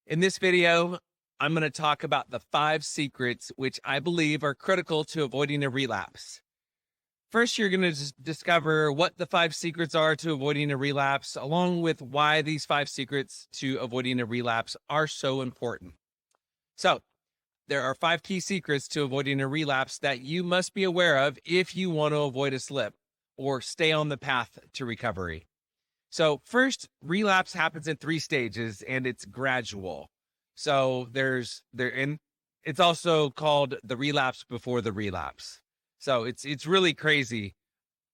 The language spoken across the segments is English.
In this video, I'm going to talk about the 5 secrets which I believe are critical to avoiding a relapse. First, you're going to discover what the 5 secrets are to avoiding a relapse, along with why these 5 secrets to avoiding a relapse are so important. So, there are 5 key secrets to avoiding a relapse that you must be aware of if you want to avoid a slip or stay on the path to recovery. So first, relapse happens in 3 stages and it's gradual. So it's also called the relapse before the relapse. So it's really crazy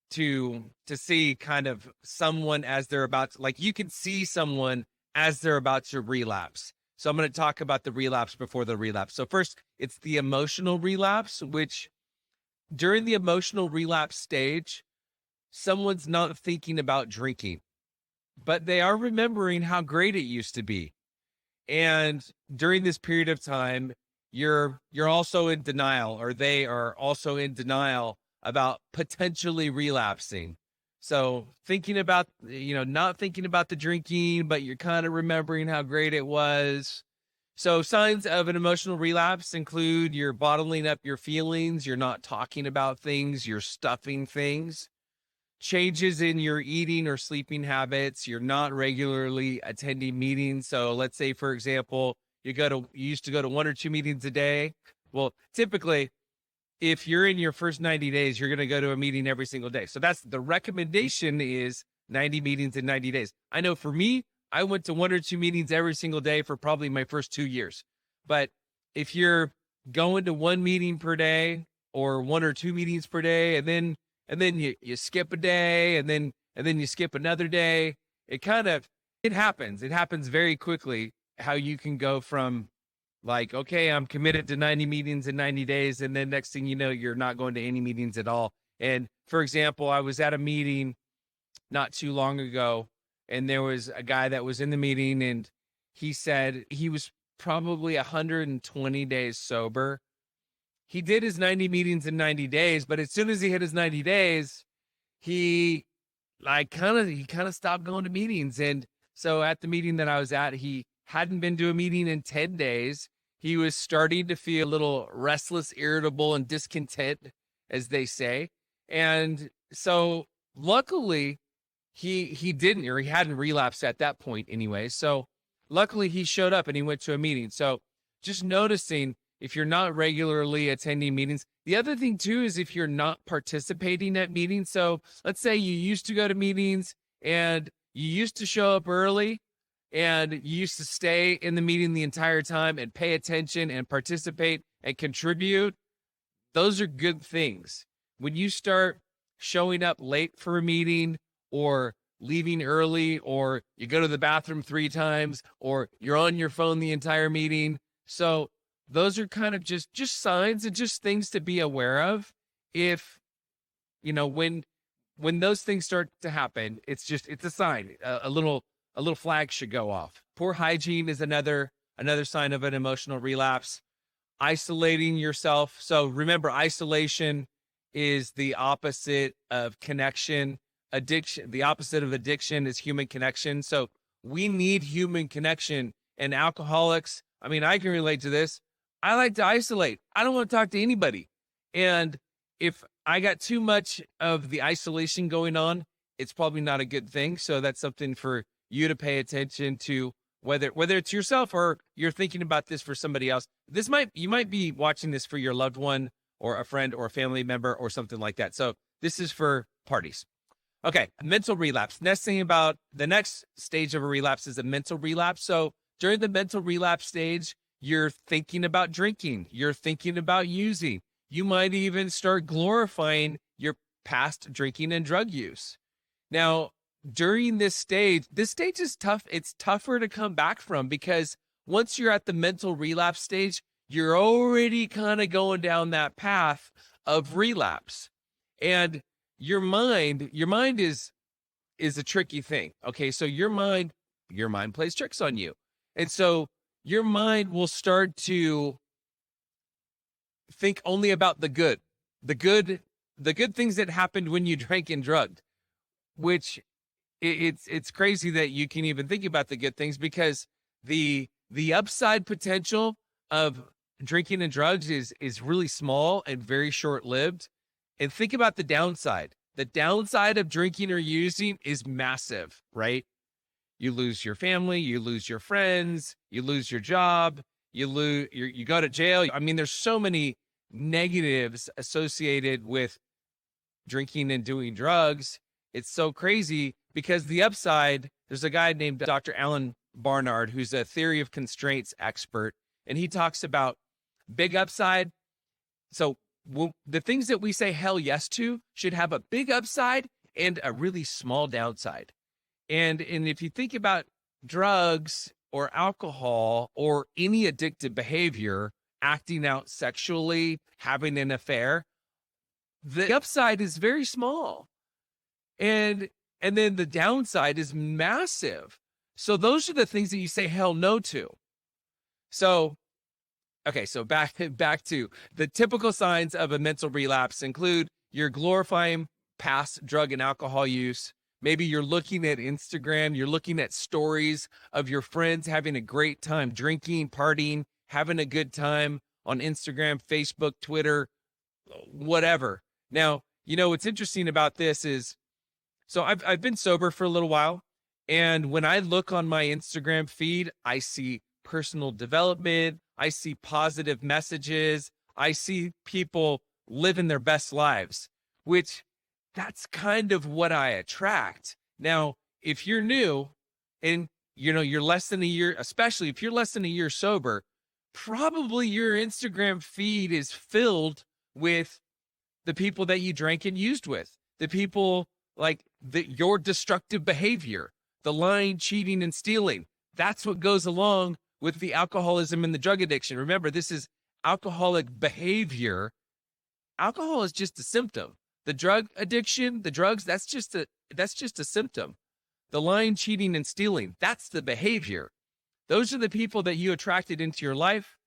to see kind of someone as they're about to, like, you can see someone as they're about to relapse. So I'm going to talk about the relapse before the relapse. So first, it's the emotional relapse, which during the emotional relapse stage, someone's not thinking about drinking, but they are remembering how great it used to be. And during this period of time, you're also in denial, or they are also in denial about potentially relapsing. So thinking about, not thinking about the drinking, but you're kind of remembering how great it was. So signs of an emotional relapse include you're bottling up your feelings, you're not talking about things, you're stuffing things. Changes in your eating or sleeping habits, you're not regularly attending meetings. So let's say, for example, you used to go to 1 or 2 meetings a day. Well, typically, if you're in your first 90 days, you're going to go to a meeting every single day. So that's the recommendation, is 90 meetings in 90 days. I know for me, I went to 1 or 2 meetings every single day for probably my first 2 years. But if you're going to 1 meeting per day or 1 or 2 meetings per day, and then you skip a day, and then you skip another day, it happens. It happens very quickly how you can go from, like, okay, I'm committed to 90 meetings in 90 days. And then next thing you know, you're not going to any meetings at all. And for example, I was at a meeting not too long ago, and there was a guy that was in the meeting, and he said he was probably 120 days sober. He did his 90 meetings in 90 days, but as soon as he hit his 90 days, he kind of stopped going to meetings. And so at the meeting that I was at, he hadn't been to a meeting in 10 days. He was starting to feel a little restless, irritable, and discontent, as they say. And so luckily he didn't, or he hadn't relapsed at that point anyway. So luckily he showed up and he went to a meeting. So just noticing, if you're not regularly attending meetings. The other thing too is if you're not participating at meetings. So let's say you used to go to meetings and you used to show up early and you used to stay in the meeting the entire time and pay attention and participate and contribute. Those are good things. When you start showing up late for a meeting, or leaving early, or you go to the bathroom 3 times, or you're on your phone the entire meeting. So those are kind of just signs and just things to be aware of. If, when those things start to happen, it's a sign. A little flag should go off. Poor hygiene is another sign of an emotional relapse. Isolating yourself. So remember, isolation is the opposite of connection. The opposite of addiction is human connection. So we need human connection. And alcoholics, I mean, I can relate to this. I like to isolate. I don't want to talk to anybody. And if I got too much of the isolation going on, it's probably not a good thing. So that's something for you to pay attention to, whether it's yourself or you're thinking about this for somebody else. You might be watching this for your loved one or a friend or a family member or something like that. So this is for parties. Okay, mental relapse. The next stage of a relapse is a mental relapse. So during the mental relapse stage, you're thinking about drinking. You're thinking about using. You might even start glorifying your past drinking and drug use. Now, during this stage is tough. It's tougher to come back from, because once you're at the mental relapse stage, you're already kind of going down that path of relapse. And your mind is a tricky thing. Okay, so your mind plays tricks on you. And so your mind will start to think only about the good things that happened when you drank and drugged, which it's crazy that you can even think about the good things, because the The upside potential of drinking and drugs is really small and very short-lived. And think about the downside. The downside of drinking or using is massive, right? You lose your family, you lose your friends, you lose your job, you go to jail. I mean, there's so many negatives associated with drinking and doing drugs. It's so crazy because the upside, there's a guy named Dr. Alan Barnard, who's a theory of constraints expert, and he talks about big upside. So the things that we say hell yes to should have a big upside and a really small downside. And if you think about drugs or alcohol or any addictive behavior, acting out sexually, having an affair, the upside is very small. And then the downside is massive. So those are the things that you say hell no to. So, okay, so back to the typical signs of a mental relapse include you're glorifying past drug and alcohol use. Maybe you're looking at Instagram, you're looking at stories of your friends having a great time drinking, partying, having a good time on Instagram, Facebook, Twitter, whatever. Now, what's interesting about this is, so I've been sober for a little while, and when I look on my Instagram feed, I see personal development, I see positive messages, I see people living their best lives, which that's kind of what I attract. Now, if you're new and you're less than a year, especially if you're less than a year sober, probably your Instagram feed is filled with the people that you drank and used with, the people like your destructive behavior, the lying, cheating, and stealing. That's what goes along with the alcoholism and the drug addiction. Remember, this is alcoholic behavior. Alcohol is just a symptom. The drug addiction, the drugs, that's just a symptom. The lying, cheating, and stealing, that's the behavior. Those are the people that you attracted into your life.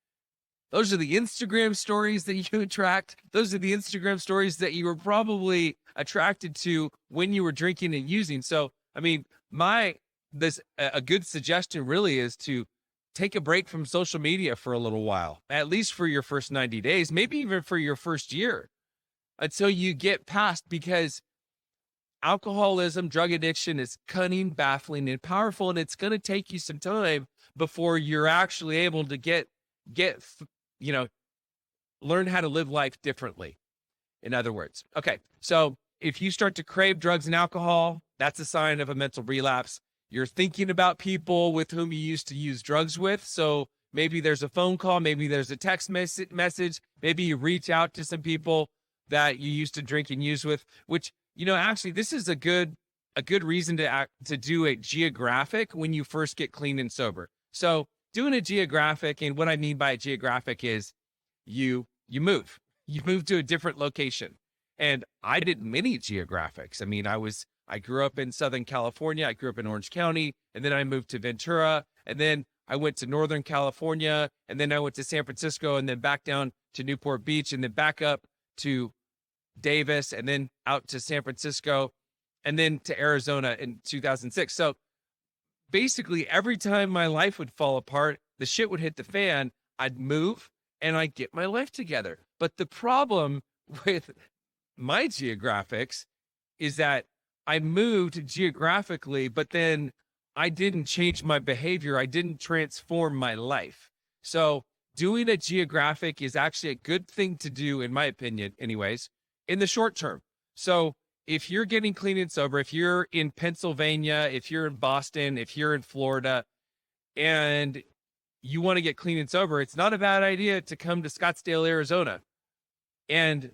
Those are the Instagram stories that you attract. Those are the Instagram stories that you were probably attracted to when you were drinking and using. So, I mean, a good suggestion really is to take a break from social media for a little while, at least for your first 90 days, maybe even for your first year, until you get past, because alcoholism, drug addiction is cunning, baffling, and powerful, and it's going to take you some time before you're actually able to learn how to live life differently. In other words, okay, so if you start to crave drugs and alcohol, that's a sign of a mental relapse. You're thinking about people with whom you used to use drugs with. So maybe there's a phone call, maybe there's a text message, maybe you reach out to some people that you used to drink and use with, which, actually this is a good reason to do a geographic when you first get clean and sober. So doing a geographic, and what I mean by a geographic is you move to a different location. And I did many geographics. I mean, I grew up in Southern California. I grew up in Orange County, and then I moved to Ventura, and then I went to Northern California, and then I went to San Francisco, and then back down to Newport Beach, and then back up to Davis, and then out to San Francisco, and then to Arizona in 2006. So basically every time my life would fall apart, the shit would hit the fan, I'd move and I'd get my life together. But the problem with my geographics is that I moved geographically, but then I didn't change my behavior. I didn't transform my life. So doing a geographic is actually a good thing to do, in my opinion, anyways, in the short term. So if you're getting clean and sober, if you're in Pennsylvania, if you're in Boston, if you're in Florida, and you want to get clean and sober, it's not a bad idea to come to Scottsdale, Arizona. And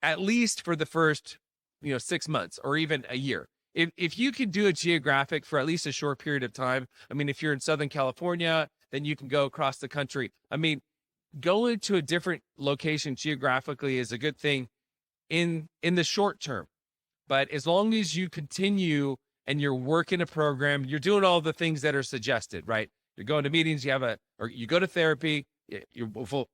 at least for the first, 6 months or even a year. If you can do a geographic for at least a short period of time, I mean, if you're in Southern California, then you can go across the country. I mean, going to a different location geographically is a good thing in the short term. But as long as you continue and you're working a program, you're doing all the things that are suggested, right? You're going to meetings, or you go to therapy, you go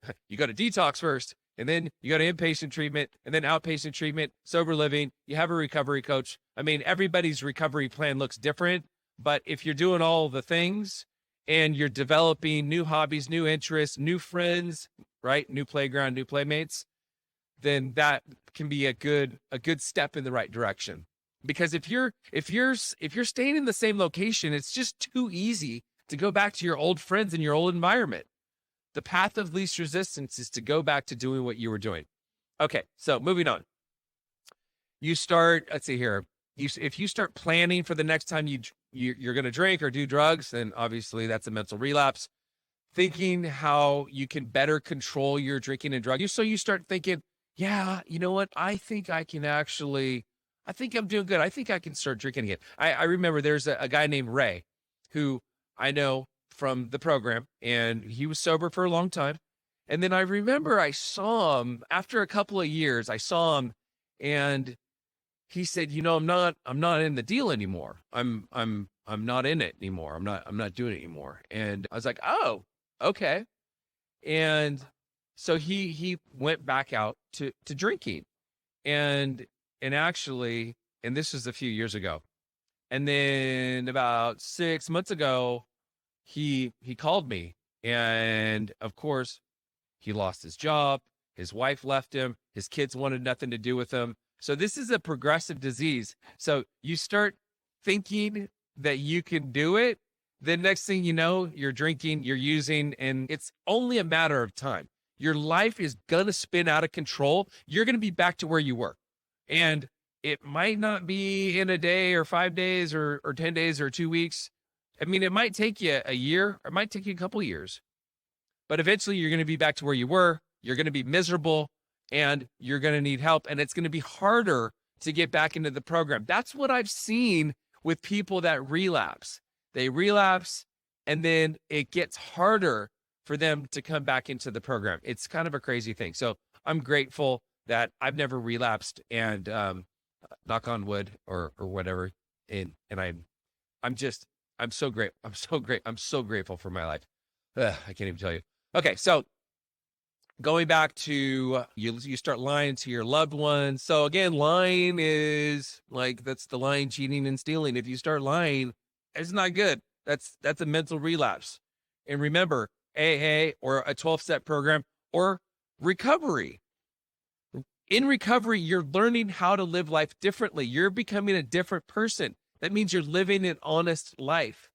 to detox first, and then you go to inpatient treatment, and then outpatient treatment, sober living, you have a recovery coach. I mean, everybody's recovery plan looks different, but if you're doing all the things and you're developing new hobbies, new interests, new friends, right? New playground, new playmates, then that can be a good step in the right direction. Because if you're staying in the same location, it's just too easy to go back to your old friends and your old environment. The path of least resistance is to go back to doing what you were doing. Okay, so moving on. You start, let's see here. If you start planning for the next time you're going to drink or do drugs, then obviously that's a mental relapse. Thinking how you can better control your drinking and drug use. So you start thinking, yeah, you know what? I think I'm doing good. I think I can start drinking again. I remember there's a guy named Ray who I know from the program, and he was sober for a long time. And then I remember I saw him after a couple of years. I saw him, and he said, I'm not in the deal anymore. I'm not in it anymore. I'm not doing it anymore. And I was like, oh, okay. And so he went back out to drinking, and actually, and this was a few years ago. And then about 6 months ago, he called me, and of course he lost his job. His wife left him. His kids wanted nothing to do with him. So this is a progressive disease. So you start thinking that you can do it. The next thing you know, you're drinking, you're using, and it's only a matter of time. Your life is going to spin out of control. You're going to be back to where you were. And it might not be in a day or 5 days or 10 days or 2 weeks. I mean, it might take you a year, or it might take you a couple of years. But eventually you're going to be back to where you were. You're going to be miserable, and you're going to need help. And it's going to be harder to get back into the program. That's what I've seen with people that relapse. They relapse, and then it gets harder for them to come back into the program. It's kind of a crazy thing. So I'm grateful that I've never relapsed, and knock on wood or whatever. And I'm so great. I'm so grateful for my life. I can't even tell you. Okay, so going back to you start lying to your loved ones. So again, lying is like, that's the lying, cheating, and stealing. If you start lying, it's not good. That's a mental relapse. And remember, AA or a 12-step program or recovery. In recovery, you're learning how to live life differently. You're becoming a different person. That means you're living an honest life.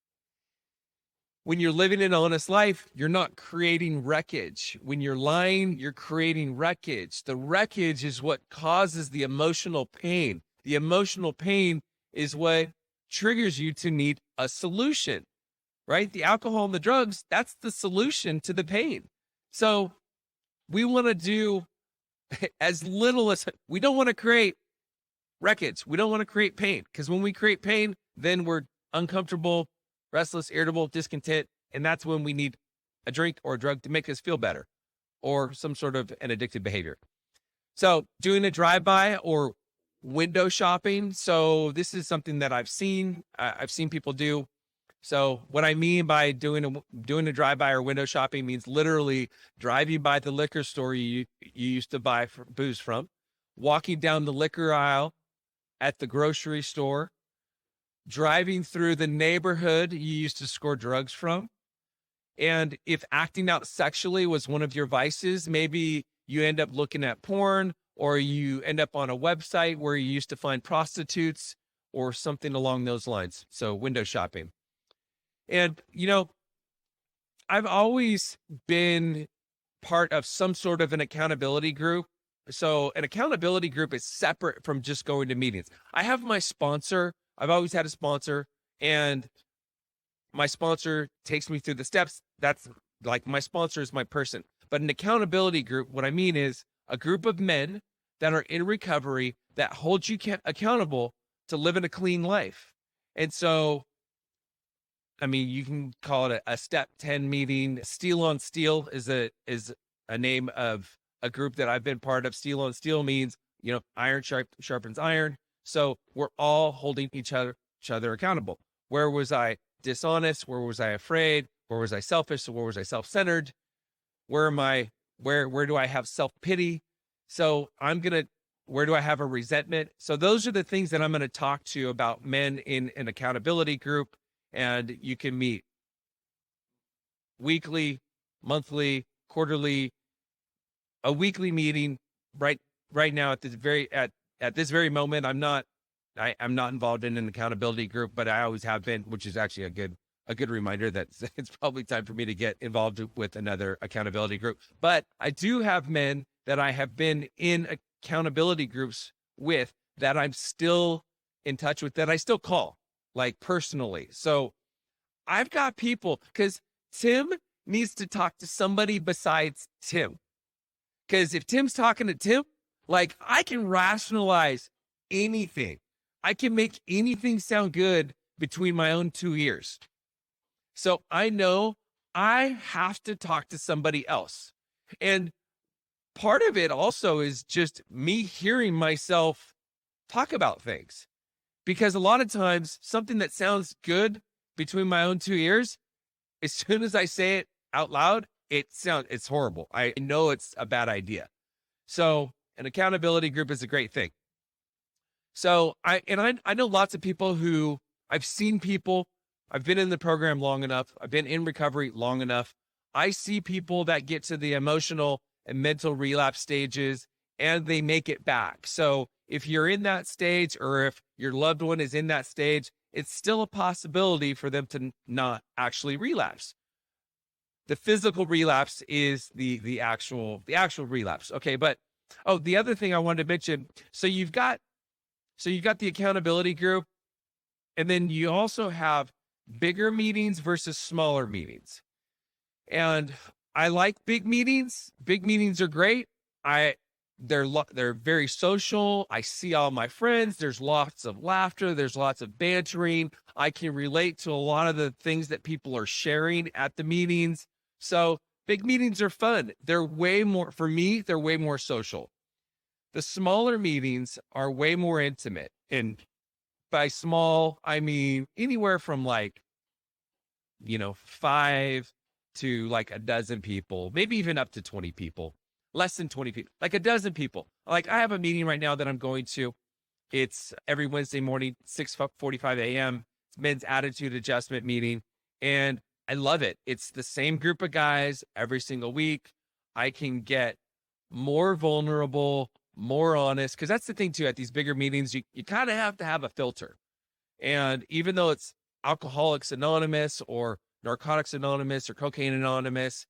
When you're living an honest life, you're not creating wreckage. When you're lying, you're creating wreckage. The wreckage is what causes the emotional pain. The emotional pain is what triggers you to need a solution, right? The alcohol and the drugs, that's the solution to the pain. So we want to do as little as, we don't want to create wreckage. We don't want to create pain, because when we create pain, then we're uncomfortable, restless, irritable, discontent. And that's when we need a drink or a drug to make us feel better, or some sort of an addictive behavior. So doing a drive-by or window shopping. So this is something that I've seen people do. So what I mean by doing a drive-by or window shopping means literally driving by the liquor store you used to buy booze from, walking down the liquor aisle at the grocery store, driving through the neighborhood you used to score drugs from. And if acting out sexually was one of your vices, maybe you end up looking at porn, or you end up on a website where you used to find prostitutes or something along those lines. So window shopping. And, I've always been part of some sort of an accountability group. So an accountability group is separate from just going to meetings. I have my sponsor. I've always had a sponsor, and my sponsor takes me through the steps. That's like, my sponsor is my person. But an accountability group, what I mean is a group of men that are in recovery that hold you accountable to living a clean life. And so, I mean, you can call it a step 10 meeting. Steel on Steel is a name of a group that I've been part of. Steel on Steel means, iron sharpens iron. So we're all holding each other accountable. Where was I dishonest? Where was I afraid? Where was I selfish? Where was I self-centered? Where do I have self-pity? So where do I have a resentment? So those are the things that I'm going to talk to about men in an accountability group. And you can meet weekly, monthly, quarterly, a weekly meeting right now at this very moment. I'm not involved in an accountability group, but I always have been, which is actually a good reminder that it's probably time for me to get involved with another accountability group. But I do have men that I have been in accountability groups with that I'm still in touch with, that I still call, like, personally. So I've got people, because Tim needs to talk to somebody besides Tim. Because if Tim's talking to Tim, like, I can rationalize anything. I can make anything sound good between my own two ears. So I know I have to talk to somebody else. And part of it also is just me hearing myself talk about things. Because a lot of times, something that sounds good between my own two ears, as soon as I say it out loud, it's horrible. I know it's a bad idea. So an accountability group is a great thing. So I know lots of people who I've seen people. I've been in the program long enough. I've been in recovery long enough. I see people that get to the emotional and mental relapse stages and they make it back. So if you're in that stage, or if your loved one is in that stage, it's still a possibility for them to not actually relapse. The physical relapse is the actual relapse. Okay, but the other thing I wanted to mention, so you've got the accountability group, and then you also have bigger meetings versus smaller meetings. And I like big meetings. Big meetings are great. They're very social. I see all my friends. There's lots of laughter. There's lots of bantering. I can relate to a lot of the things that people are sharing at the meetings. So big meetings are fun. They're way more, for me, they're way more social. The smaller meetings are way more intimate. And by small, I mean anywhere from 5 to like a dozen people, maybe even up to 20 people, less than 20 people, like a dozen people. Like, I have a meeting right now that I'm going to. It's every Wednesday morning, 6:45 a.m. It's men's attitude adjustment meeting. And I love it. It's the same group of guys every single week. I can get more vulnerable, more honest, because that's the thing too. At these bigger meetings, you kind of have to have a filter. And even though it's Alcoholics Anonymous or Narcotics Anonymous or Cocaine Anonymous,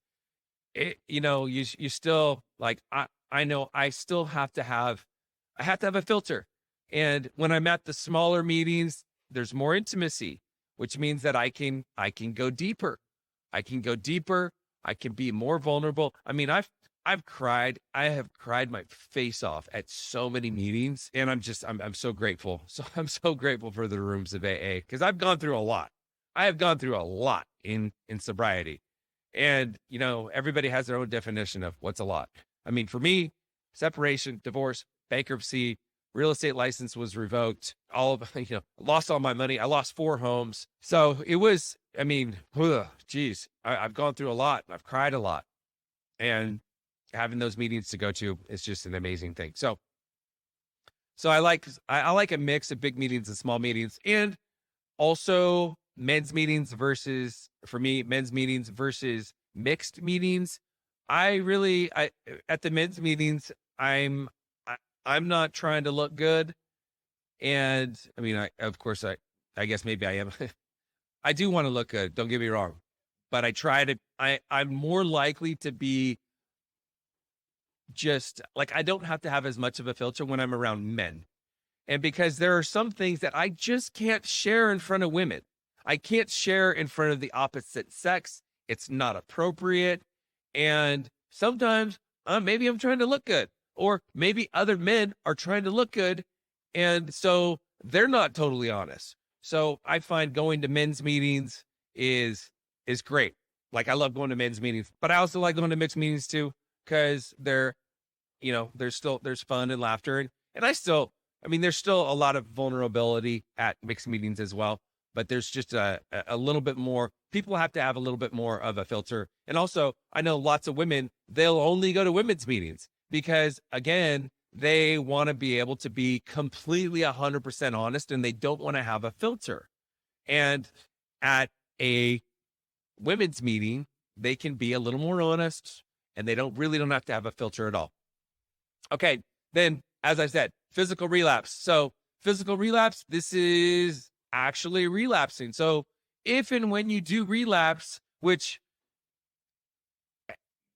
you still, like, I know I still have to have a filter. And when I'm at the smaller meetings, there's more intimacy, which means that I can go deeper. I can go deeper. I can be more vulnerable. I mean, I've cried. I have cried my face off at so many meetings, and I'm so grateful. So I'm so grateful for the rooms of AA, because I've gone through a lot. I have gone through a lot in sobriety. And, everybody has their own definition of what's a lot. I mean, for me, separation, divorce, bankruptcy, real estate license was revoked, lost all my money. I lost 4 homes. So it was, I mean, I've gone through a lot. I've cried a lot. And having those meetings to go to is just an amazing thing. So I like a mix of big meetings and small meetings, and also men's meetings versus mixed meetings. At the men's meetings, I'm not trying to look good. And I mean, I guess maybe I am. I do want to look good. Don't get me wrong, but I'm more likely to be just like, I don't have to have as much of a filter when I'm around men. And because there are some things that I just can't share in front of women. I can't share in front of the opposite sex. It's not appropriate. And sometimes maybe I'm trying to look good, or maybe other men are trying to look good. And so they're not totally honest. So I find going to men's meetings is great. Like, I love going to men's meetings, but I also like going to mixed meetings too, because there's fun and laughter. And there's still a lot of vulnerability at mixed meetings as well, but there's just a little bit more. People have to have a little bit more of a filter. And also, I know lots of women, they'll only go to women's meetings because, again, they want to be able to be completely 100% honest, and they don't want to have a filter. And at a women's meeting, they can be a little more honest, and they don't have to have a filter at all. Okay, then, as I said, physical relapse. So physical relapse, this is actually relapsing. So if and when you do relapse, which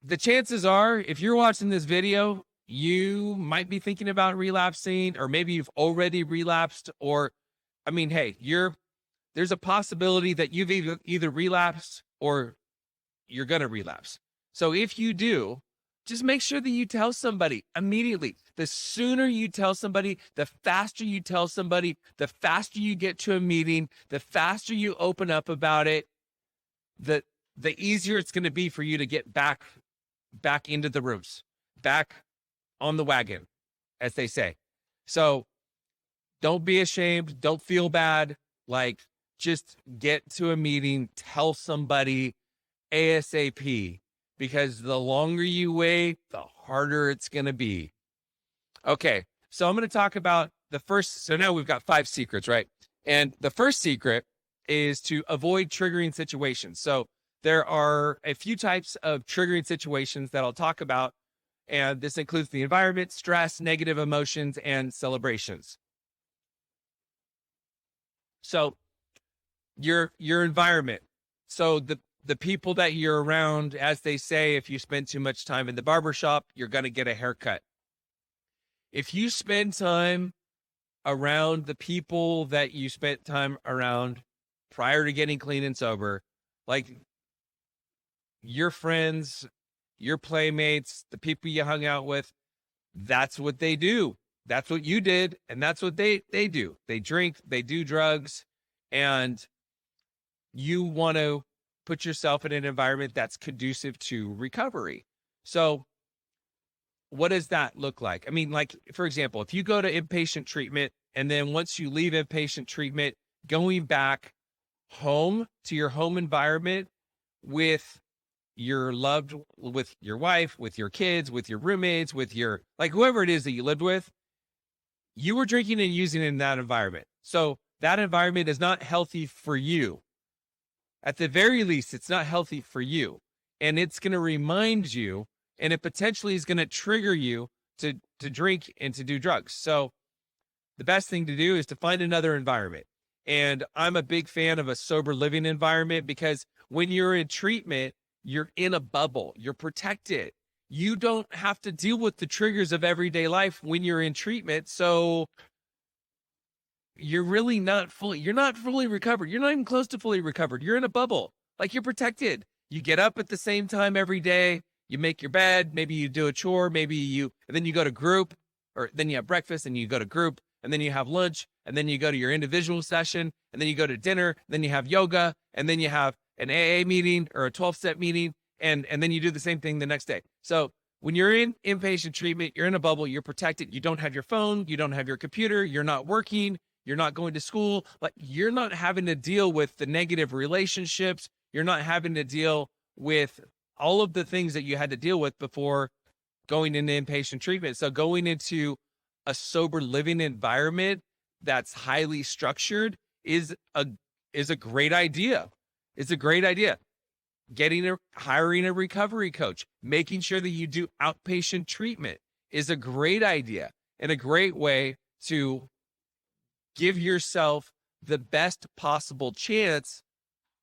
the chances are, if you're watching this video, you might be thinking about relapsing, or maybe you've already relapsed, or, I mean, hey, there's a possibility that you've either relapsed or you're going to relapse. So if you do, just make sure that you tell somebody immediately. The sooner you tell somebody, the faster you tell somebody, the faster you get to a meeting, the faster you open up about it, the easier it's going to be for you to get back into the rooms, back on the wagon, as they say. So don't be ashamed. Don't feel bad. Like, just get to a meeting, tell somebody ASAP, because the longer you wait, the harder it's going to be. Okay, so I'm going to talk about the first. So now we've got 5 secrets, right? And the first secret is to avoid triggering situations. So there are a few types of triggering situations that I'll talk about, and this includes the environment, stress, negative emotions, and celebrations. So your environment. So the people that you're around, as they say, if you spend too much time in the barbershop, you're going to get a haircut. If you spend time around the people that you spent time around prior to getting clean and sober, like your friends, your playmates, the people you hung out with, that's what they do. That's what you did, and that's what they do. They drink, they do drugs, and you want to put yourself in an environment that's conducive to recovery. So what does that look like? I mean, like, for example, if you go to inpatient treatment, and then once you leave inpatient treatment, going back home to your home environment with your wife, with your kids, with your roommates, with your, like, whoever it is that you lived with, you were drinking and using in that environment. So that environment is not healthy for you. At the very least, it's not healthy for you. And it's going to remind you, and it potentially is going to trigger you to drink and to do drugs. So the best thing to do is to find another environment. And I'm a big fan of a sober living environment, because when you're in treatment, you're in a bubble, you're protected. You don't have to deal with the triggers of everyday life when you're in treatment. So you're really you're not fully recovered. You're not even close to fully recovered. You're in a bubble, like, you're protected. You get up at the same time every day. You make your bed. Maybe you do a chore. And then you go to group, or then you have breakfast and you go to group, and then you have lunch, and then you go to your individual session, and then you go to dinner, then you have yoga, and then you have an AA meeting or a 12-step meeting, and then you do the same thing the next day. So when you're in inpatient treatment, you're in a bubble, you're protected. You don't have your phone, you don't have your computer, you're not working, you're not going to school, like, you're not having to deal with the negative relationships. You're not having to deal with all of the things that you had to deal with before going into inpatient treatment. So going into a sober living environment that's highly structured is a great idea. It's a great idea. Hiring a recovery coach, making sure that you do outpatient treatment is a great idea, and a great way to give yourself the best possible chance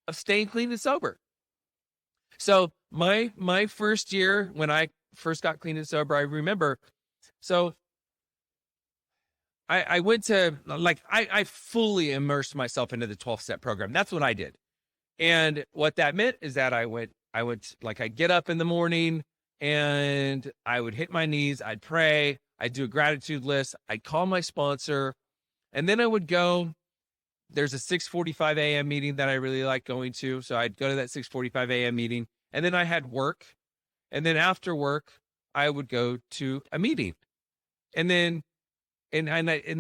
of staying clean and sober. So my first year, when I first got clean and sober, I remember, so I went to, like, I fully immersed myself into the 12-step program. That's what I did. And what that meant is that I would, like, I'd get up in the morning and I would hit my knees, I'd pray, I'd do a gratitude list, I'd call my sponsor, and then I would go. There's a 6:45 a.m. meeting that I really like going to. So I'd go to that 6:45 a.m. meeting, and then I had work. And then after work, I would go to a meeting. And then, and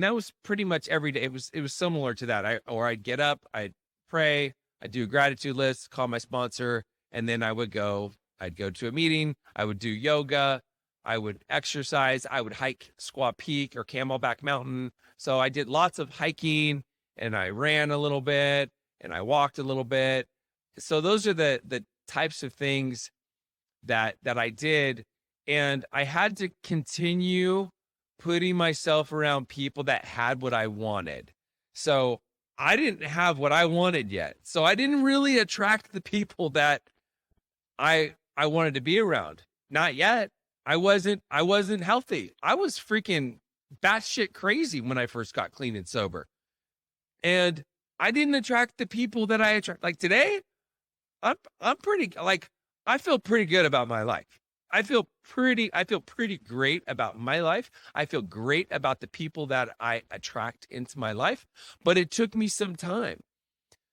that was pretty much every day. It was similar to that. I'd get up, I'd pray, I'd do a gratitude list, call my sponsor, and then I'd go to a meeting. I would do yoga, I would exercise, I would hike Squaw Peak or Camelback Mountain. So I did lots of hiking, and I ran a little bit, and I walked a little bit. So those are the types of things that I did, and I had to continue putting myself around people that had what I wanted. So I didn't have what I wanted yet. So I didn't really attract the people that I wanted to be around. Not yet. I wasn't healthy. I was freaking batshit crazy when I first got clean and sober. And I didn't attract the people that I attract. Like today, I'm pretty, like, I feel pretty good about my life. I feel pretty great about my life. I feel great about the people that I attract into my life, but it took me some time.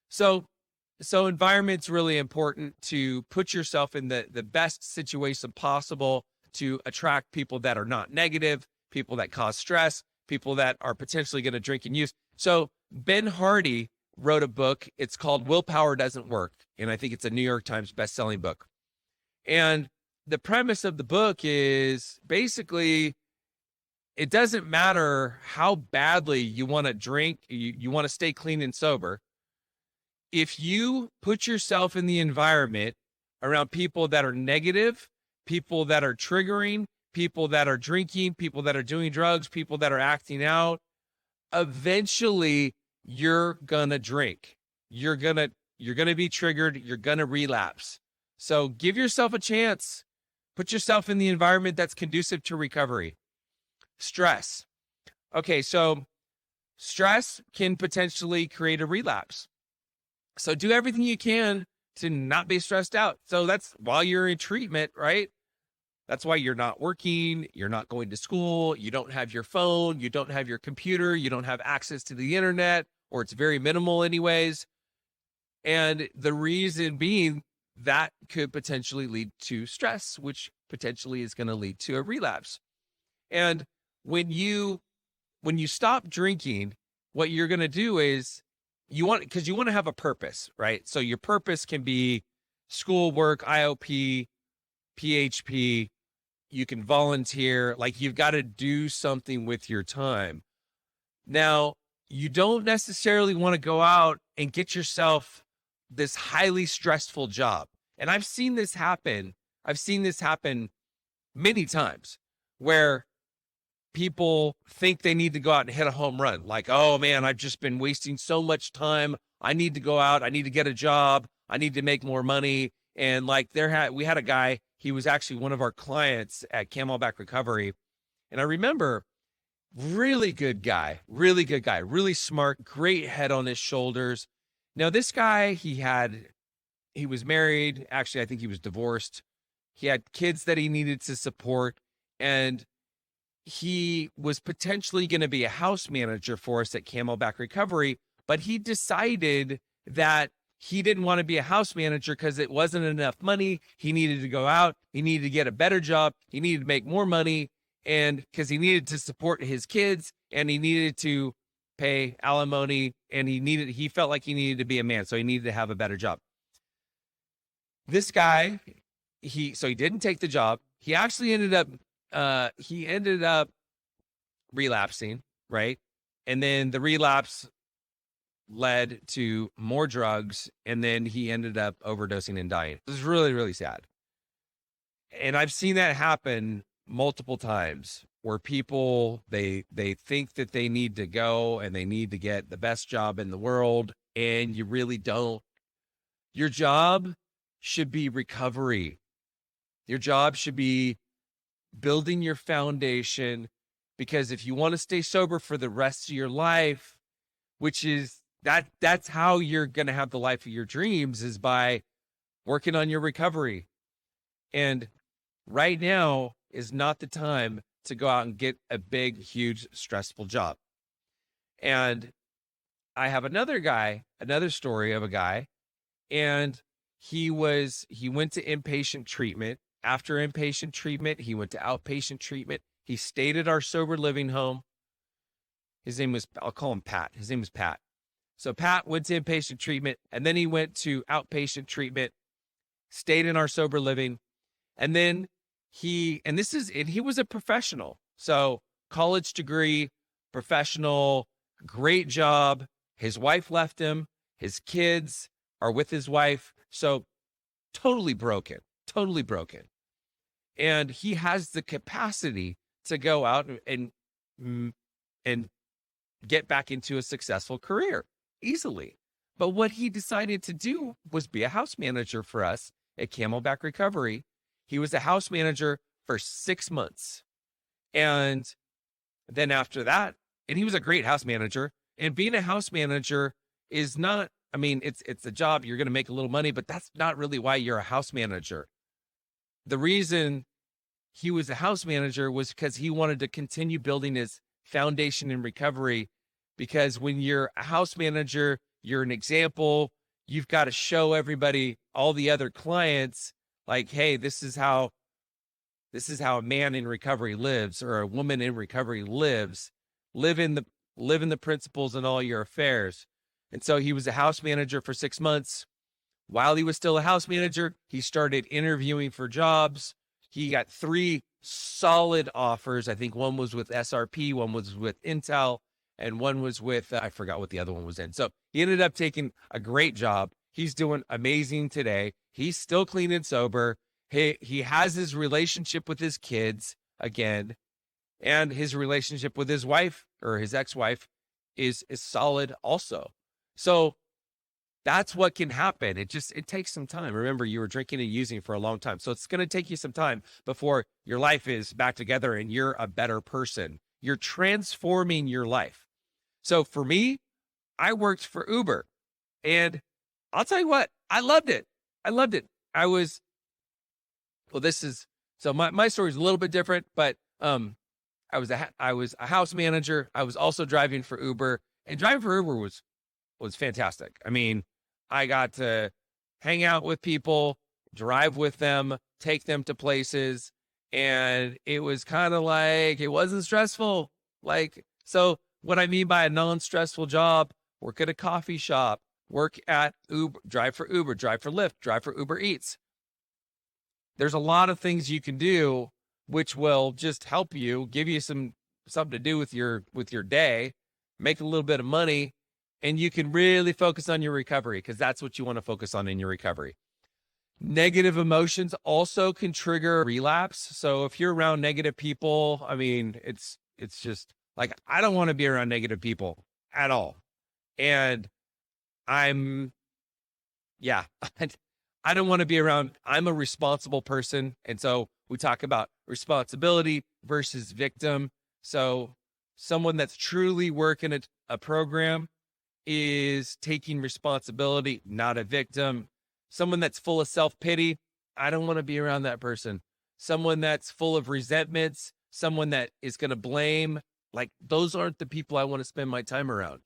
So environment's really important to put yourself in the best situation possible to attract people that are not negative, people that cause stress, people that are potentially going to drink and use. So Ben Hardy wrote a book. It's called Willpower Doesn't Work. And I think it's a New York Times best-selling book. And the premise of the book is basically, it doesn't matter how badly you want to drink, you want to stay clean and sober. If you put yourself in the environment around people that are negative, people that are triggering, people that are drinking, people that are doing drugs, people that are acting out, eventually you're gonna drink. You're gonna be triggered. You're gonna relapse. So give yourself a chance. Put yourself in the environment that's conducive to recovery. Stress. Okay, so stress can potentially create a relapse. So do everything you can to not be stressed out. So that's while you're in treatment, right? That's why you're not working, you're not going to school, you don't have your phone, you don't have your computer, you don't have access to the internet, or it's very minimal anyways. And the reason being that could potentially lead to stress, which potentially is going to lead to a relapse. And when you stop drinking, what you're going to do is because you want to have a purpose, right? So your purpose can be schoolwork, IOP, PHP. You can volunteer. Like, you've got to do something with your time. Now, you don't necessarily want to go out and get yourself this highly stressful job. And I've seen this happen. I've seen this happen many times where people think they need to go out and hit a home run. Like, oh man, I've just been wasting so much time. I need to go out. I need to get a job. I need to make more money. And like we had a guy, he was actually one of our clients at Camelback Recovery. And I remember, really good guy, really smart, great head on his shoulders. Now this guy, he was married. Actually, I think he was divorced. He had kids that he needed to support. And he was potentially going to be a house manager for us at Camelback Recovery, but he decided that he didn't want to be a house manager because it wasn't enough money. He needed to go out. He needed to get a better job. He needed to make more money, and because he needed to support his kids and he needed to pay alimony, and he felt like he needed to be a man. So he needed to have a better job. This guy, he didn't take the job. He actually ended up relapsing, right? And then the relapse led to more drugs, and then he ended up overdosing and dying. It was really, really sad. And I've seen that happen multiple times where people, they think that they need to go and they need to get the best job in the world, and you really don't. Your job should be recovery. Your job should be building your foundation, because if you want to stay sober for the rest of your life, which is that's how you're going to have the life of your dreams, is by working on your recovery. And right now is not the time to go out and get a big, huge, stressful job. And I have another story of a guy, and he went to inpatient treatment. After inpatient treatment, he went to outpatient treatment. He stayed at our sober living home. I'll call him Pat. His name was Pat. So Pat went to inpatient treatment, and then he went to outpatient treatment, stayed in our sober living. And then he was a professional. So college degree, professional, great job. His wife left him. His kids are with his wife. So totally broken, totally broken. And he has the capacity to go out and get back into a successful career easily. But what he decided to do was be a house manager for us at Camelback Recovery. He was a house manager for 6 months. And then after that, and he was a great house manager. And being a house manager is not, I mean, it's a job, you're going to make a little money, but that's not really why you're a house manager. The reason he was a house manager was because he wanted to continue building his foundation in recovery. Because when you're a house manager, you're an example. You've got to show everybody, all the other clients, like, hey, this is how a man in recovery lives, or a woman in recovery lives. Live in the principles in all your affairs. And so he was a house manager for 6 months. While he was still a house manager, he started interviewing for jobs. He got 3 solid offers. I think one was with SRP, one was with Intel, and one was with, I forgot what the other one was in. So he ended up taking a great job. He's doing amazing today. He's still clean and sober. He has his relationship with his kids again, and his relationship with his wife, or his ex-wife, is solid also. So that's what can happen. It takes some time. Remember, you were drinking and using for a long time. So it's going to take you some time before your life is back together and you're a better person. You're transforming your life. So for me, I worked for Uber, and I'll tell you what, I loved it. My story is a little bit different, but I was a house manager. I was also driving for Uber, and driving for Uber was fantastic. I mean, I got to hang out with people, drive with them, take them to places, and it was kind of like, it wasn't stressful. So what I mean by a non-stressful job: work at a coffee shop, work at Uber, drive for Uber, drive for Lyft, drive for Uber Eats. There's a lot of things you can do which will just help you, give you something to do with your day, make a little bit of money, and you can really focus on your recovery, because that's what you want to focus on in your recovery. Negative emotions also can trigger relapse. So if you're around negative people, I mean, it's just like, I don't want to be around negative people at all. And I don't want to be around, I'm a responsible person. And so we talk about responsibility versus victim. So someone that's truly working a program is taking responsibility, not a victim. Someone that's full of self-pity, I don't want to be around that person. Someone that's full of resentments, someone that is going to blame, like, those aren't the people I want to spend my time around.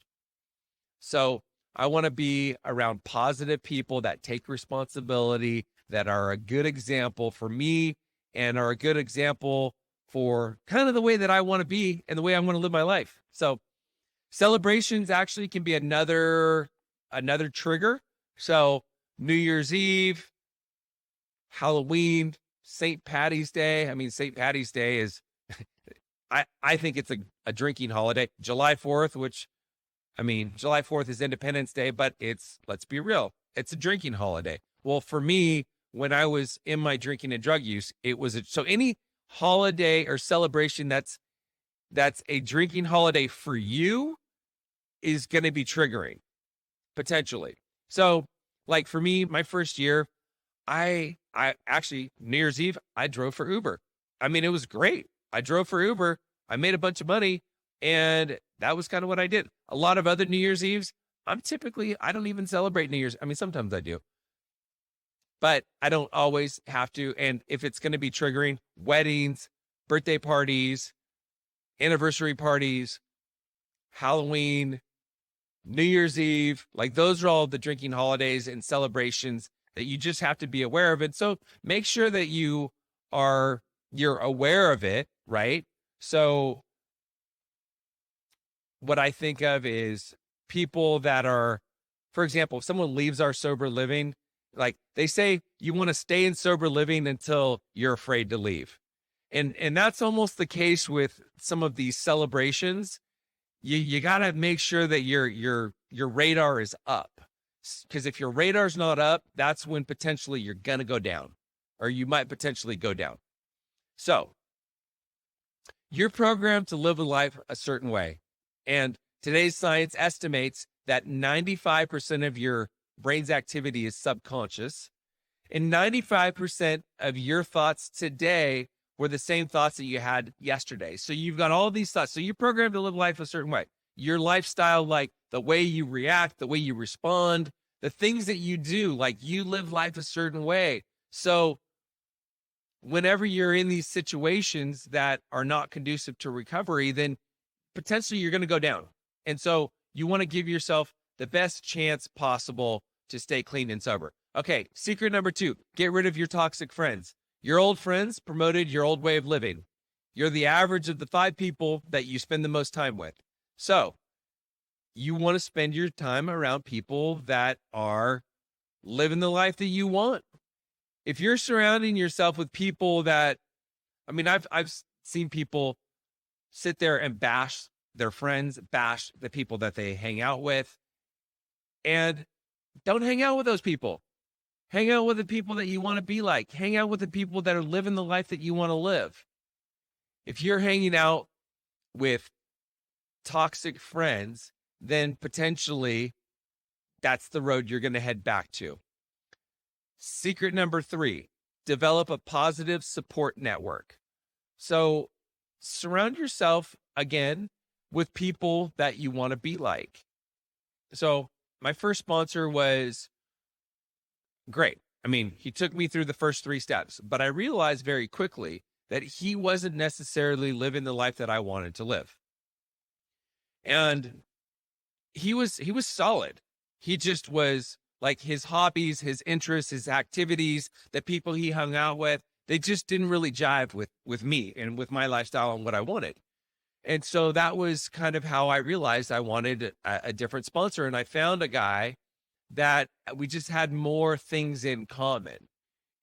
So I want to be around positive people that take responsibility, that are a good example for me, and are a good example for kind of the way that I want to be and the way I want to live my life. So celebrations actually can be another trigger. So New Year's Eve, Halloween, St. Patty's Day. I mean, St. Patty's Day is, I think it's a drinking holiday. July 4th, July 4th is Independence Day, but let's be real, it's a drinking holiday. Well, for me, when I was in my drinking and drug use, so any holiday or celebration that's a drinking holiday for you is going to be triggering, potentially. So, like for me, my first year, I actually, New Year's Eve, I drove for Uber. I mean, it was great. I drove for Uber. I made a bunch of money, and that was kind of what I did. A lot of other New Year's Eves, I don't even celebrate New Year's. I mean, sometimes I do, but I don't always have to. And if it's going to be triggering, weddings, birthday parties, anniversary parties, Halloween, New Year's Eve, like those are all the drinking holidays and celebrations that you just have to be aware of. And so make sure that you're aware of it, right? So what I think of is people that are, for example, if someone leaves our sober living, like they say, you want to stay in sober living until you're afraid to leave. And that's almost the case with some of these celebrations. You got to make sure that your radar is up. Because if your radar's not up, that's when potentially you're going to go down, or you might potentially go down. So you're programmed to live a life a certain way. And today's science estimates that 95% of your brain's activity is subconscious, and 95% of your thoughts today were the same thoughts that you had yesterday. So you've got all these thoughts. So you're programmed to live life a certain way. Your lifestyle, like the way you react, the way you respond, the things that you do, like you live life a certain way. So whenever you're in these situations that are not conducive to recovery, then potentially you're going to go down. And so you want to give yourself the best chance possible to stay clean and sober. Okay, secret number 2, get rid of your toxic friends. Your old friends promoted your old way of living. You're the average of the 5 people that you spend the most time with. So you want to spend your time around people that are living the life that you want. If you're surrounding yourself with people that, I mean, I've seen people sit there and bash their friends, bash the people that they hang out with, and don't hang out with those people. Hang out with the people that you want to be like. Hang out with the people that are living the life that you want to live. If you're hanging out with toxic friends, then potentially that's the road you're going to head back to. Secret number 3, develop a positive support network. So surround yourself, again, with people that you want to be like. So my first sponsor was great. I mean, he took me through the first 3 steps, but I realized very quickly that he wasn't necessarily living the life that I wanted to live. And he was solid. He just was like, his hobbies, his interests, his activities, the people he hung out with, they just didn't really jive with me and with my lifestyle and what I wanted. And so that was kind of how I realized I wanted a different sponsor. And I found a guy that we just had more things in common.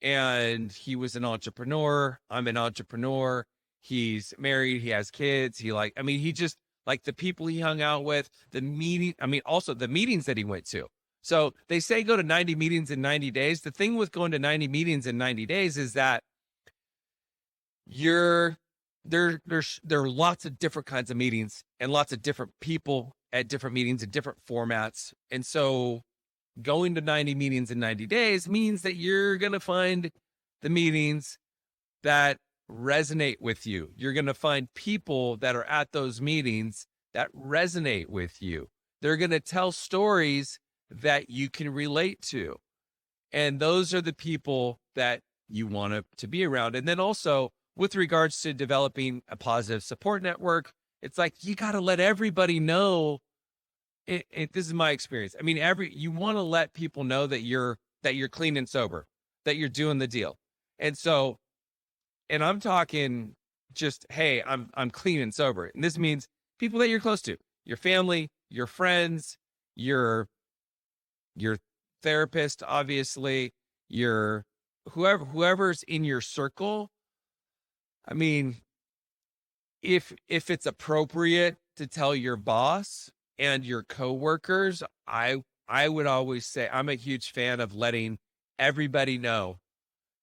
And he was an entrepreneur. I'm an entrepreneur. He's married. He has kids. He just, like, the people he hung out with, also the meetings that he went to. So they say go to 90 meetings in 90 days. The thing with going to 90 meetings in 90 days is that there are lots of different kinds of meetings and lots of different people at different meetings and different formats. And so going to 90 meetings in 90 days means that you're going to find the meetings that resonate with you. You're going to find people that are at those meetings that resonate with you. They're going to tell stories that you can relate to. And those are the people that you want to be around. And then also, with regards to developing a positive support network, it's like, you got to let everybody know. This is my experience. I mean, you want to let people know that you're clean and sober, that you're doing the deal. And so, and I'm talking just, hey, I'm clean and sober. And this means people that you're close to, your family, your friends, your therapist, obviously, your whoever's in your circle. I mean, if it's appropriate to tell your boss and your coworkers, I would always say I'm a huge fan of letting everybody know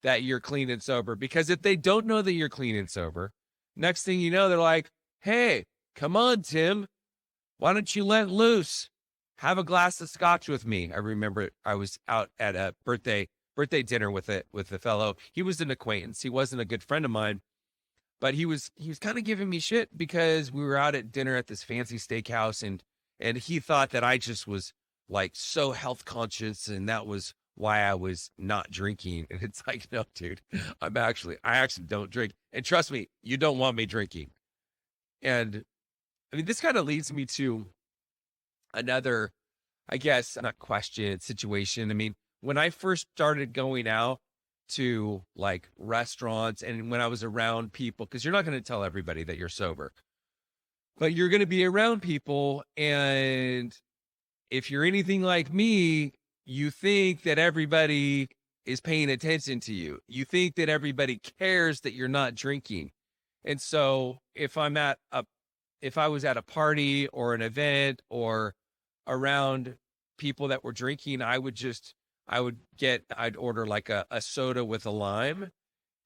that you're clean and sober, because if they don't know that you're clean and sober, next thing you know, they're like, hey, come on, Tim, why don't you let loose? Have a glass of scotch with me. I remember I was out at a birthday dinner with a fellow. He was an acquaintance. He wasn't a good friend of mine, but he was kind of giving me shit because we were out at dinner at this fancy steakhouse, and he thought that I just was like so health conscious, and that was why I was not drinking. And it's like, no, dude, I actually don't drink. And trust me, you don't want me drinking. And I mean, this kind of leads me to another, I guess, not question, situation. I mean, when I first started going out to like restaurants and when I was around people, because you're not going to tell everybody that you're sober, but you're going to be around people. And if you're anything like me, you think that everybody is paying attention to you. You think that everybody cares that you're not drinking. And so if I was at a party or an event or around people that were drinking, I'd order like a soda with a lime,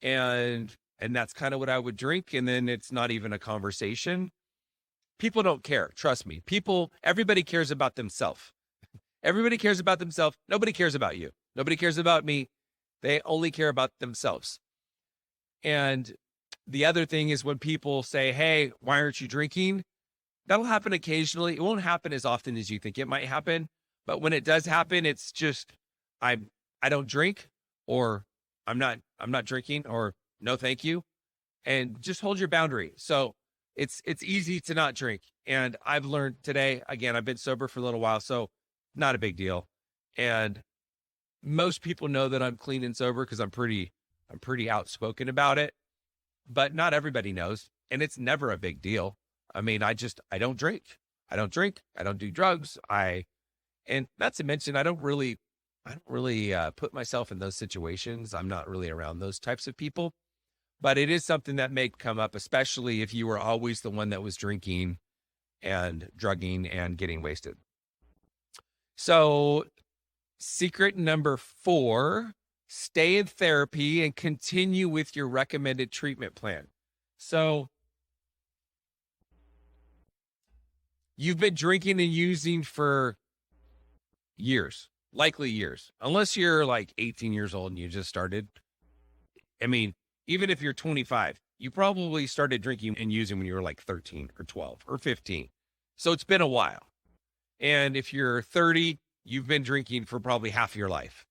and that's kind of what I would drink. And then it's not even a conversation. People don't care. Trust me. Everybody cares about themselves. Everybody cares about themselves. Nobody cares about you. Nobody cares about me. They only care about themselves. And the other thing is when people say, hey, why aren't you drinking? That'll happen occasionally. It won't happen as often as you think it might happen. But when it does happen, it's just, I don't drink, or I'm not drinking, or no, thank you. And just hold your boundary. So it's easy to not drink. And I've learned today, again, I've been sober for a little while, so not a big deal. And most people know that I'm clean and sober because I'm pretty outspoken about it, but not everybody knows. And it's never a big deal. I mean, I don't drink. I don't do drugs. And not to mention, I don't really put myself in those situations. I'm not really around those types of people, but it is something that may come up, especially if you were always the one that was drinking and drugging and getting wasted. So secret number 4, stay in therapy and continue with your recommended treatment plan. So you've been drinking and using for years, likely years, unless you're like 18 years old and you just started. I mean, even if you're 25, you probably started drinking and using when you were like 13 or 12 or 15. So it's been a while. And if you're 30, you've been drinking for probably half of your life.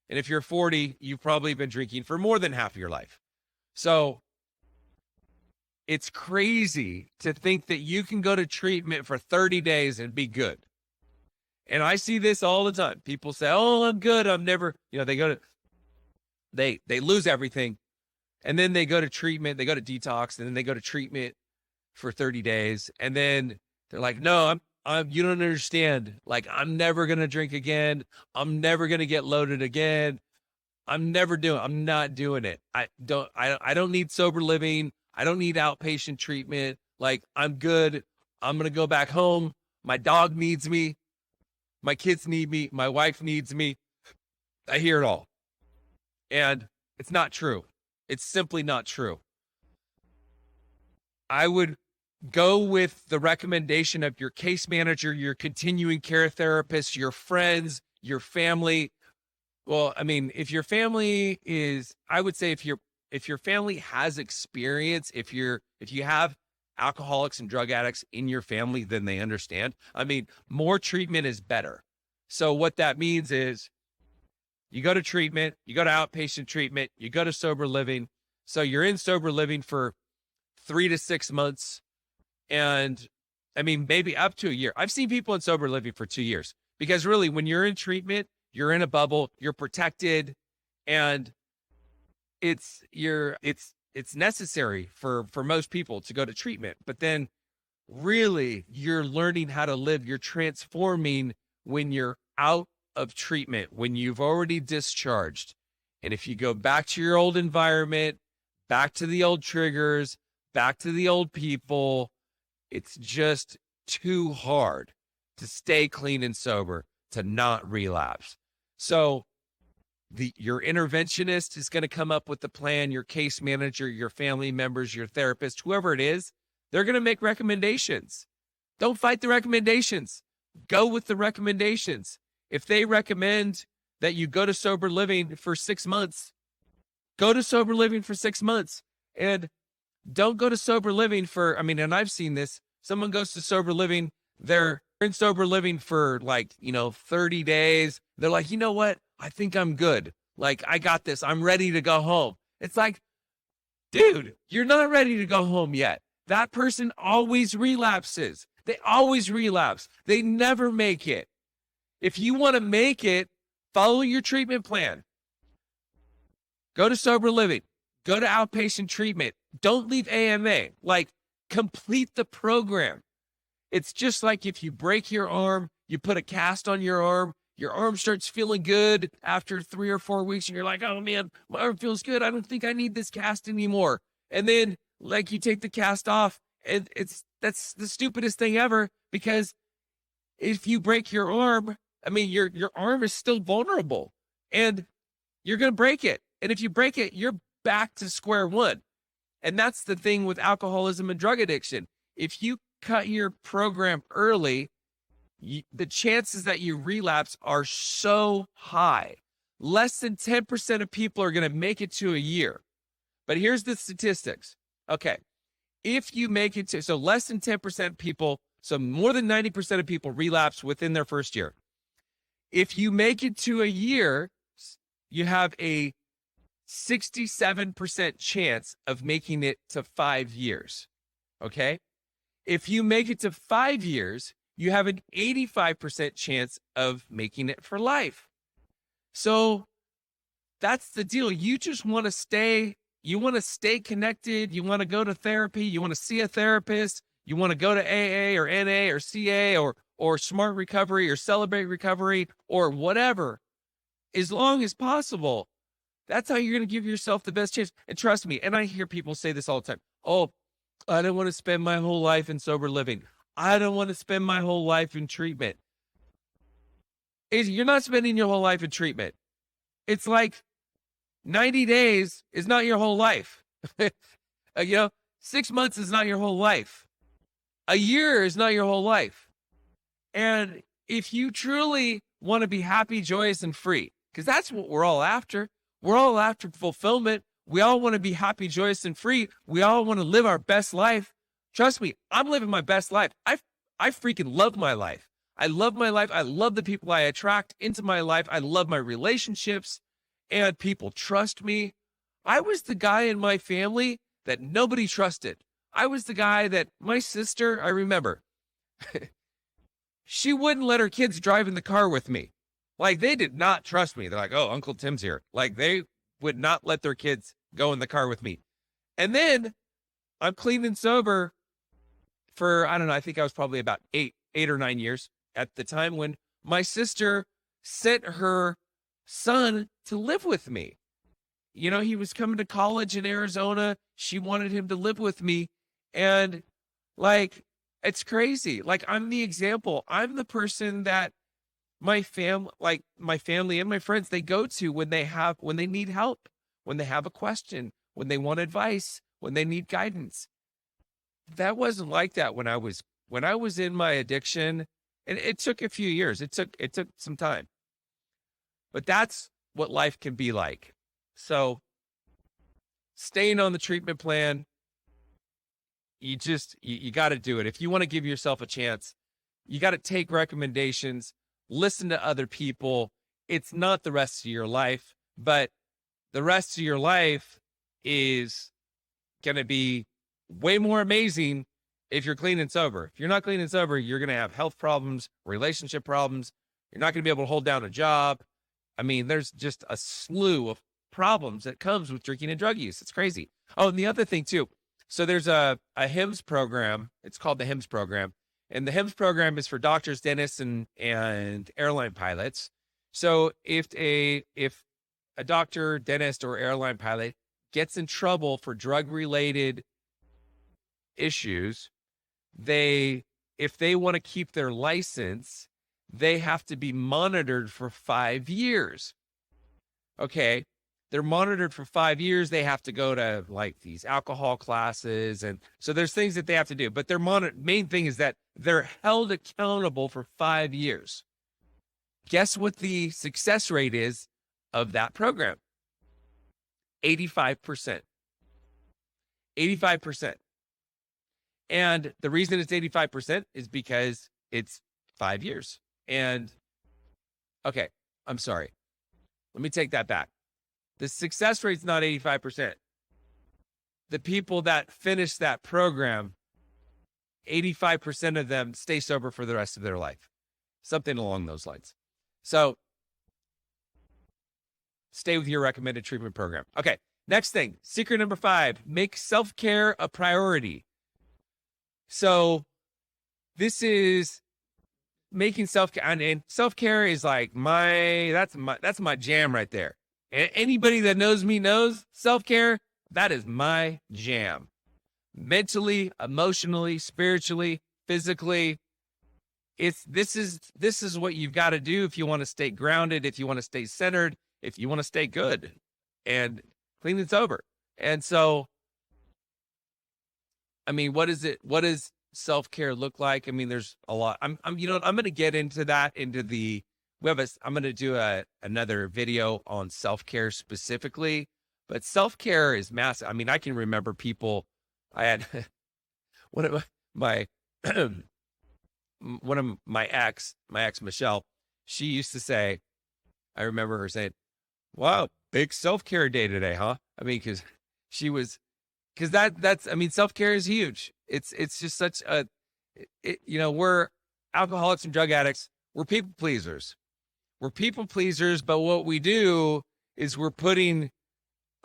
And if you're 40, you've probably been drinking for more than half of your life. So it's crazy to think that you can go to treatment for 30 days and be good. And I see this all the time. People say, oh, I'm good. I'm never, they lose everything. And then they go to treatment, they go to detox, and then they go to treatment for 30 days. And then they're like, no, you don't understand. Like, I'm never going to drink again. I'm never going to get loaded again. I'm not doing it. I don't need sober living. I don't need outpatient treatment. Like, I'm good. I'm going to go back home. My dog needs me. My kids need me. My wife needs me. I hear it all. And it's not true. It's simply not true. I would go with the recommendation of your case manager, your continuing care therapist, your friends, your family. Well, I mean, if your family is, I would say if your family has experience, if you have alcoholics and drug addicts in your family, then they understand. I mean, more treatment is better. So what that means is you go to treatment, you go to outpatient treatment, you go to sober living. So you're in sober living for 3 to 6 months. And I mean, maybe up to a year. I've seen people in sober living for 2 years, because really when you're in treatment, you're in a bubble, you're protected, and it's necessary for most people to go to treatment. But then really you're learning how to live. You're transforming when you're out of treatment, when you've already discharged. And if you go back to your old environment, back to the old triggers, back to the old people, it's just too hard to stay clean and sober, to not relapse. So your interventionist is going to come up with the plan, your case manager, your family members, your therapist, whoever it is, they're going to make recommendations. Don't fight the recommendations. Go with the recommendations. If they recommend that you go to sober living for 6 months, go to sober living for 6 months. And don't go to sober living for, I mean, and I've seen this, someone goes to sober living, they're in sober living for 30 days. They're like, you know what? I think I'm good. Like, I got this. I'm ready to go home. It's like, dude, you're not ready to go home yet. That person always relapses. They always relapse. They never make it. If you want to make it, follow your treatment plan. Go to sober living. Go to outpatient treatment. Don't leave AMA. Like, complete the program. It's just like if you break your arm, you put a cast on your arm starts feeling good after 3 or 4 weeks, and you're like, oh man, my arm feels good. I don't think I need this cast anymore. And then you take the cast off, and that's the stupidest thing ever, because if you break your arm, I mean, your arm is still vulnerable and you're going to break it. And if you break it, you're back to square one. And that's the thing with alcoholism and drug addiction. If you cut your program early, the chances that you relapse are so high. Less than 10% of people are going to make it to a year. But here's the statistics. Okay. If you make it to, so less than 10% people, so more than 90% of people relapse within their first year. If you make it to a year, you have a 67% chance of making it to 5 years. Okay. If you make it to 5 years, you have an 85% chance of making it for life. So that's the deal. You just want to stay, connected. You want to go to therapy. You want to see a therapist. You want to go to AA or NA or CA or Smart Recovery or Celebrate Recovery or whatever, as long as possible. That's how you're going to give yourself the best chance. And trust me, and I hear people say this all the time. Oh, I don't want to spend my whole life in sober living. I don't want to spend my whole life in treatment. You're not spending your whole life in treatment. It's like 90 days is not your whole life. 6 months is not your whole life. A year is not your whole life. And if you truly want to be happy, joyous, and free, because that's what we're all after. We're all after fulfillment. We all want to be happy, joyous, and free. We all want to live our best life. Trust me, I'm living my best life. I freaking love my life. I love my life. I love the people I attract into my life. I love my relationships, and people trust me. I was the guy in my family that nobody trusted. I was the guy that my sister, I remember, she wouldn't let her kids drive in the car with me. Like, they did not trust me. They're like, oh, Uncle Tim's here. Like, they would not let their kids go in the car with me. And then I'm clean and sober for, I don't know, I think I was probably about eight or 9 years at the time when my sister sent her son to live with me. You know, he was coming to college in Arizona. She wanted him to live with me. And like, it's crazy. Like, I'm the example. I'm the person that my family and my friends, they go to when they need help, when they have a question, when they want advice, when they need guidance. That wasn't like that when I was in my addiction. And it took a few years. It took some time. But that's what life can be like. So staying on the treatment plan, you got to do it. If you want to give yourself a chance, you got to take recommendations, listen to other people. It's not the rest of your life, but the rest of your life is going to be way more amazing if you're clean and sober. If you're not clean and sober, you're going to have health problems, relationship problems. You're not going to be able to hold down a job. I mean, there's just a slew of problems that comes with drinking and drug use. It's crazy. Oh, and the other thing too. So there's a HIMSS program. It's called the HIMSS program. And the HIMSS program is for doctors, dentists, and airline pilots. So if a doctor, dentist, or airline pilot gets in trouble for drug-related issues, if they want to keep their license, they have to be monitored for 5 years. Okay. They're monitored for 5 years. They have to go to like these alcohol classes. And so there's things that they have to do, but their main thing is that they're held accountable for 5 years. Guess what the success rate is of that program? 85%. 85%. And the reason it's 85% is because it's 5 years. And okay, I'm sorry. Let me take that back. The success rate's not 85%. The people that finish that program, 85% of them stay sober for the rest of their life. Something along those lines. So stay with your recommended treatment program. Okay, next thing, secret number 5, make self-care a priority. So this is making self-care, and self-care is like that's my jam right there. Anybody that knows me knows self-care, that is my jam. Mentally, emotionally, spiritually, physically, this is what you've got to do if you want to stay grounded, if you want to stay centered, if you want to stay good and clean and sober. And so, I mean, what does self-care look like? I mean, there's a lot. I'm going to get into that I'm going to do another video on self-care specifically, but self-care is massive. I mean, I can remember people, I had one of my ex Michelle, she used to say, I remember her saying, wow, big self-care day today, huh? I mean, that's, I mean, self-care is huge. It's just such we're alcoholics and drug addicts. We're people pleasers. But what we do is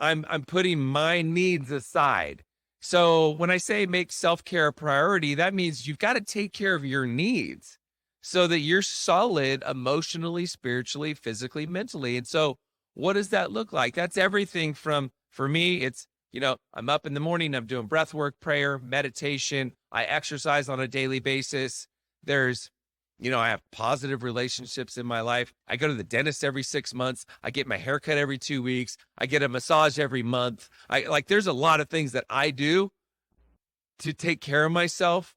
I'm putting my needs aside. So when I say make self-care a priority, that means you've got to take care of your needs so that you're solid emotionally, spiritually, physically, mentally. And so what does that look like? That's everything from, for me, it's, I'm up in the morning, I'm doing breath work, prayer, meditation. I exercise on a daily basis. There's, I have positive relationships in my life. I go to the dentist every 6 months. I get my hair cut every 2 weeks. I get a massage every month. There's a lot of things that I do to take care of myself.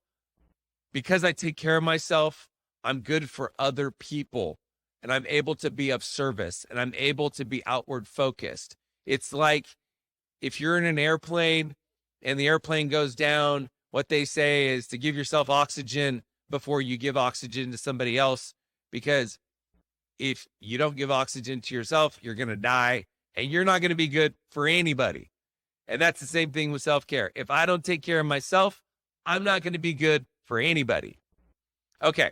Because I take care of myself, I'm good for other people and I'm able to be of service and I'm able to be outward focused. It's like if you're in an airplane and the airplane goes down, what they say is to give yourself oxygen before you give oxygen to somebody else, because if you don't give oxygen to yourself, you're going to die and you're not going to be good for anybody. And that's the same thing with self-care. If I don't take care of myself, I'm not going to be good for anybody. Okay.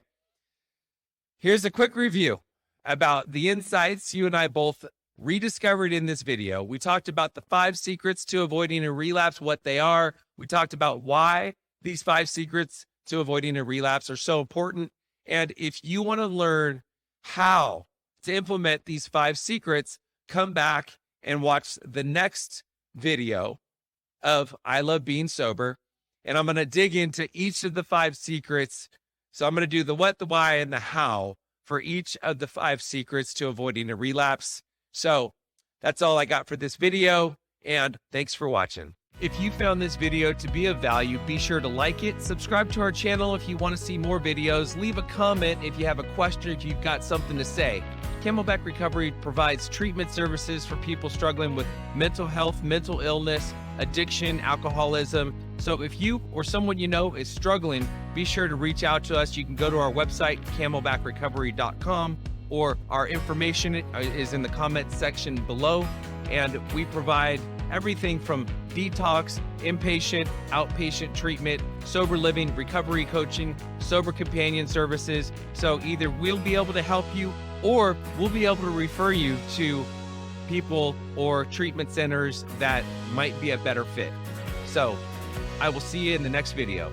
Here's a quick review about the insights you and I both rediscovered in this video. We talked about the 5 secrets to avoiding a relapse, what they are. We talked about why these 5 secrets to avoiding a relapse are so important. And if you want to learn how to implement these 5 secrets, come back and watch the next video of I Love Being Sober. And I'm going to dig into each of the 5 secrets. So I'm going to do the what, the why, and the how for each of the 5 secrets to avoiding a relapse. So that's all I got for this video. And thanks for watching. If you found this video to be of value, be sure to like it, subscribe to our channel if you want to see more videos, leave a comment if you have a question, if you've got something to say. Camelback Recovery provides treatment services for people struggling with mental health, mental illness, addiction, alcoholism. So if you or someone you know is struggling, be sure to reach out to us. You can go to our website, camelbackrecovery.com, or our information is in the comment section below. And we provide everything from detox, inpatient, outpatient treatment, sober living, recovery coaching, sober companion services. So either we'll be able to help you or we'll be able to refer you to people or treatment centers that might be a better fit. So I will see you in the next video.